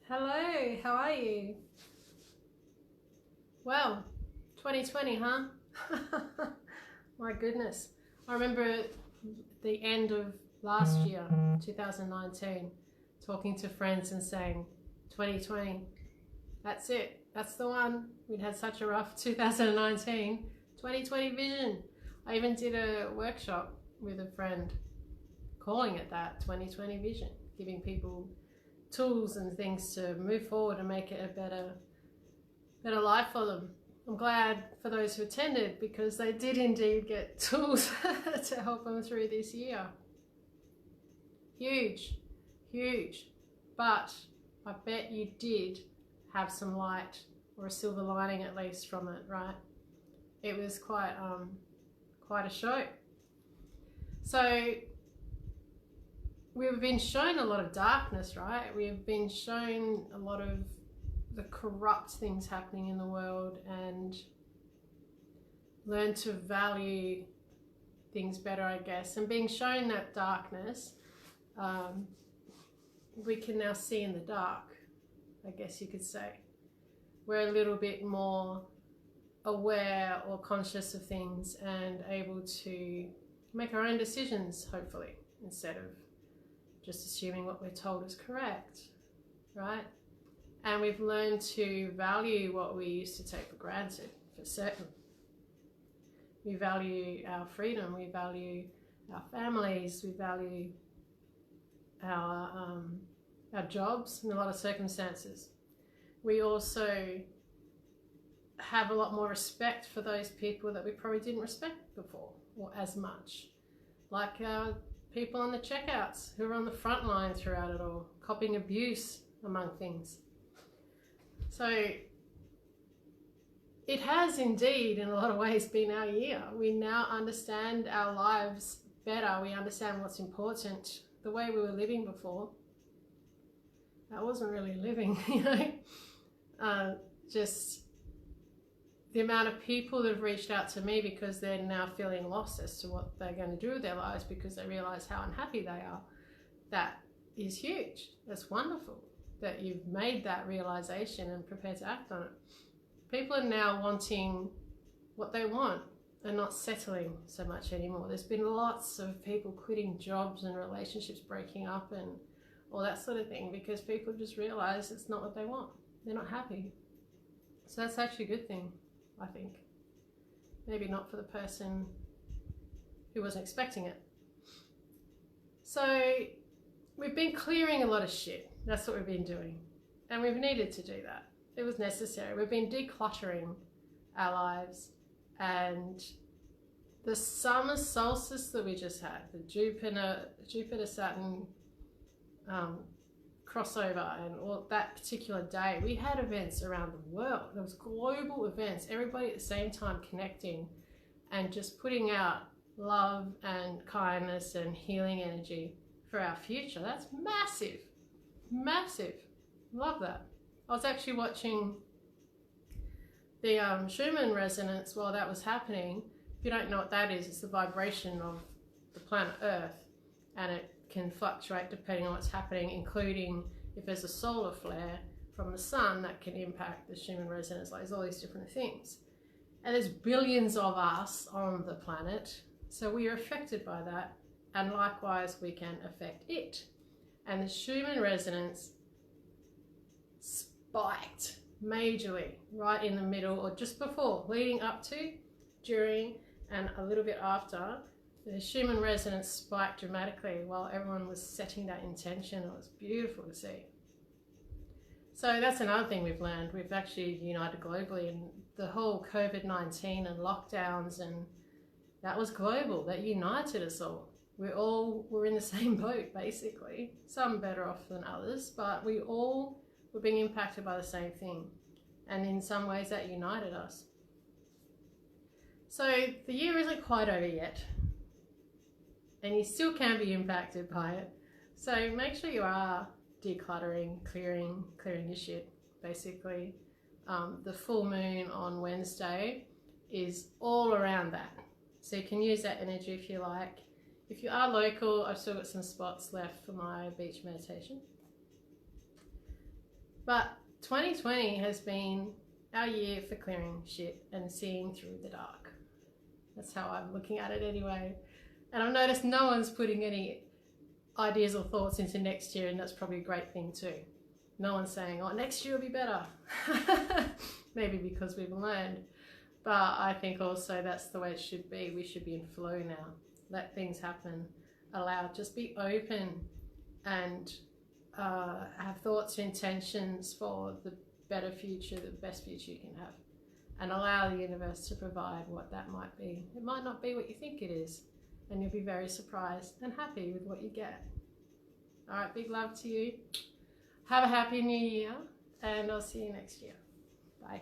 Hello, how are you? Well, 2020, huh? My goodness. I remember the end of last year, 2019, talking to friends and saying, 2020, that's it. That's the one. We'd had such a rough 2019. 2020 vision. I even did a workshop with a friend calling it that, 2020 vision, giving people tools and things to move forward and make it a better life for them. I'm glad for those who attended because they did indeed get tools to help them through this year. Huge, huge. But I bet you did have some light or a silver lining at least from it, right? It was quite a show. So we've been shown a lot of darkness, right? We've been shown a lot of the corrupt things happening in the world and learn to value things better, I guess. And being shown that darkness, we can now see in the dark, I guess you could say. We're a little bit more aware or conscious of things and able to make our own decisions, hopefully, instead of just assuming what we're told is correct, right? And we've learned to value what we used to take for granted, for certain. We value our freedom, we value our families, we value our jobs in a lot of circumstances. We also have a lot more respect for those people that we probably didn't respect before, or as much. Like people on the checkouts who are on the front line throughout it all, copying abuse among things. So it has indeed in a lot of ways been our year. We now understand our lives better. We understand what's important. The way we were living before, that wasn't really living, you know. Just the amount of people that have reached out to me because they're now feeling lost as to what they're going to do with their lives because they realize how unhappy they are. That is huge. That's wonderful that you've made that realization and prepared to act on it. People are now wanting what they want and not settling so much anymore. There's been lots of people quitting jobs and relationships breaking up and all that sort of thing because people just realize it's not what they want. They're not happy. So that's actually a good thing, I think. Maybe not for the person who wasn't expecting it. So we've been clearing a lot of shit. That's what we've been doing. And we've needed to do that. It was necessary. We've been decluttering our lives. And the summer solstice that we just had, the Jupiter-Saturn crossover and all that particular day, we had events around the world. There was global events, everybody at the same time connecting and just putting out love and kindness and healing energy for our future. That's massive, massive. Love that. I was actually watching the Schumann resonance while that was happening. If you don't know what that is, it's the vibration of the planet Earth, and it can fluctuate depending on what's happening, including if there's a solar flare from the sun that can impact the Schumann resonance. Like, there's all these different things. And there's billions of us on the planet, so we are affected by that, and likewise we can affect it. And the Schumann resonance spiked majorly right in the middle, or just before, leading up to, during, and a little bit after. The Schumann resonance spiked dramatically while everyone was setting that intention. It was beautiful to see. So that's another thing we've learned. We've actually united globally, and the whole COVID-19 and lockdowns, and that was global. That united us all. We all were in the same boat, basically. Some better off than others, but we all were being impacted by the same thing. And in some ways that united us. So the year isn't quite over yet. And you still can be impacted by it. So make sure you are decluttering, clearing your shit, basically. The full moon on Wednesday is all around that. So you can use that energy if you like. If you are local, I've still got some spots left for my beach meditation. But 2020 has been our year for clearing shit and seeing through the dark. That's how I'm looking at it anyway. And I've noticed no one's putting any ideas or thoughts into next year, and that's probably a great thing too. No one's saying, oh, next year will be better. Maybe because we've learned. But I think also that's the way it should be. We should be in flow now. Let things happen. Allow, just be open and have thoughts and intentions for the better future, the best future you can have. And allow the universe to provide what that might be. It might not be what you think it is. And you'll be very surprised and happy with what you get. All right, big love to you. Have a happy new year, and I'll see you next year. Bye.